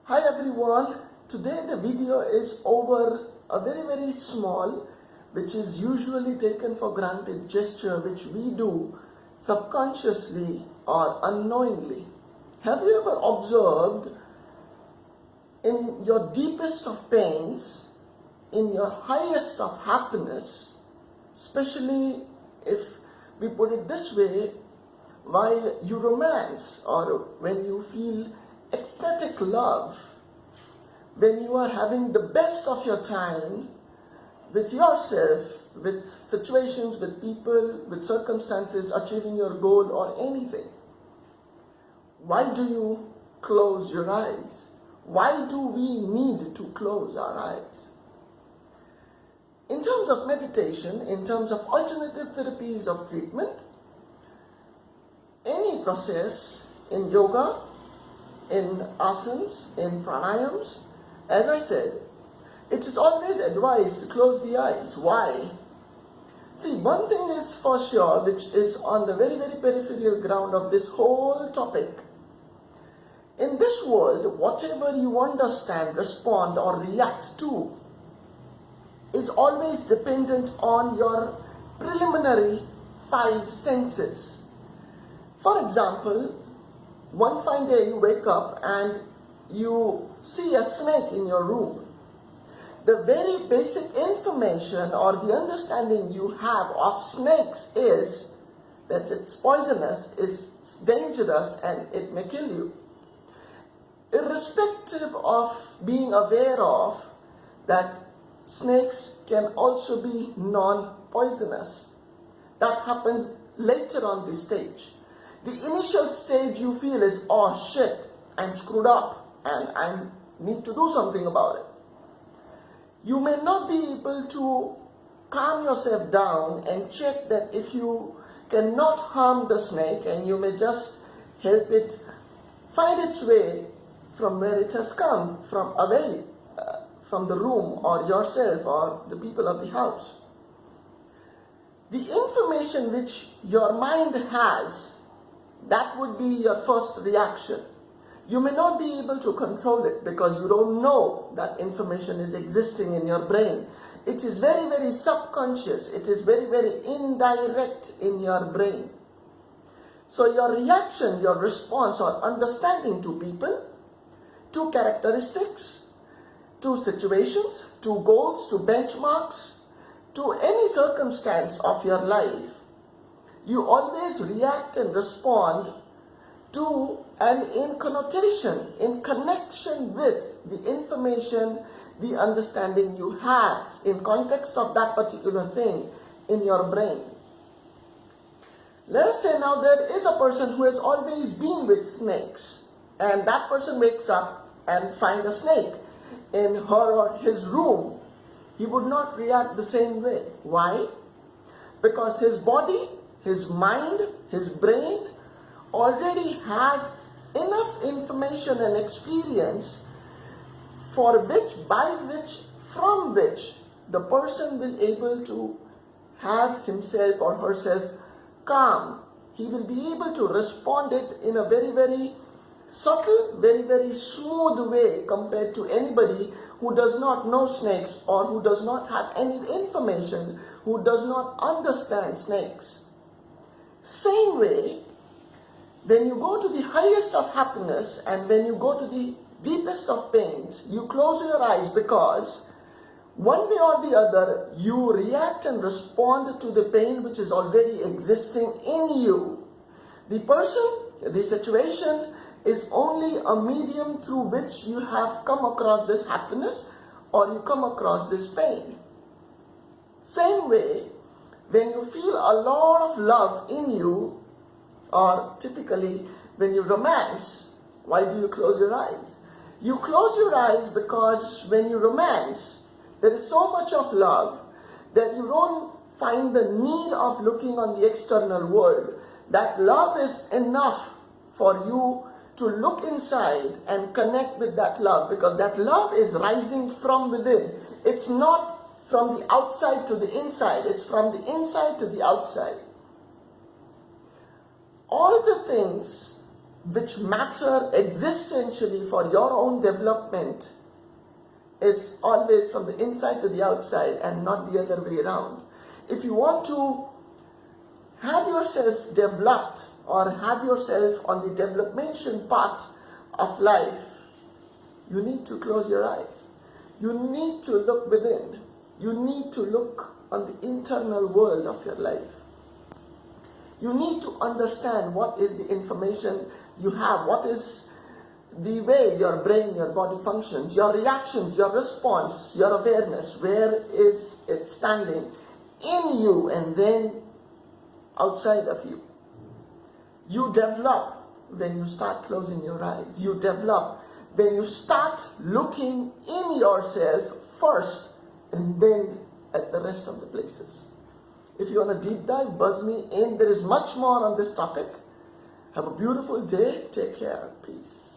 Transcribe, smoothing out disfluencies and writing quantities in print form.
Hi everyone, today the video is over a very small, which is usually taken for granted gesture which we do subconsciously or unknowingly. Have you ever observed in your deepest of pains, in your highest of happiness, especially if we put it this way, while you romance or when you feel ecstatic love, when you are having the best of your time with yourself, with situations, with people, with circumstances, achieving your goal or anything, why do you close your eyes? Why do we need to close our eyes? In terms of meditation, in terms of alternative therapies of treatment, any process in yoga, in asanas, in pranayams, as I said, it is always advised to close the eyes. Why? See, one thing is for sure, which is on the very peripheral ground of this whole topic. In this world, whatever you understand, respond or react to is always dependent on your preliminary 5 senses. For example, one fine day you wake up and you see a snake in your room. The very basic information or the understanding you have of snakes is that it's poisonous, it's dangerous, and it may kill you. Irrespective of being aware of that snakes can also be non-poisonous. That happens later on the stage. The initial stage you feel is, oh shit, I'm screwed up and I need to do something about it. You may not be able to calm yourself down and check that if you cannot harm the snake and you may just help it find its way from where it has come, from away from the room or yourself or the people of the house. The information which your mind has, that would be your first reaction. You may not be able to control it because you don't know that information is existing in your brain. It is very subconscious. It is very indirect in your brain. So your reaction, your response or understanding to people, to characteristics, to situations, to goals, to benchmarks, to any circumstance of your life, you always react and respond to and in connotation, in connection with the information, the understanding you have in context of that particular thing in your brain. Let us say now there is a person who has always been with snakes, and that person wakes up and finds a snake in her or his room. He would not react the same way. Why? Because his body, his mind, his brain already has enough information and experience from which the person will be able to have himself or herself calm. He will be able to respond it in a very subtle, very smooth way compared to anybody who does not know snakes or who does not have any information, who does not understand snakes. Same way, when you go to the highest of happiness and when you go to the deepest of pains, you close your eyes because one way or the other, you react and respond to the pain which is already existing in you. The person, the situation is only a medium through which you have come across this happiness or you come across this pain. Same way, when you feel a lot of love in you, or typically when you romance, why do you close your eyes? You close your eyes because when you romance, there is so much of love that you don't find the need of looking on the external world. That love is enough for you to look inside and connect with that love, because that love is rising from within. It's not from the outside to the inside, it's from the inside to the outside. All the things which matter existentially for your own development is always from the inside to the outside and not the other way around. If you want to have yourself developed or have yourself on the development path of life, you need to close your eyes. You need to look within. You need to look on the internal world of your life. You need to understand what is the information you have, what is the way your brain, your body functions, your reactions, your response, your awareness, where is it standing in you and then outside of you. You develop when you start closing your eyes. You develop when you start looking in yourself first and then at the rest of the places. If you want a deep dive, buzz me in. There is much more on this topic. Have a beautiful day. Take care. Peace.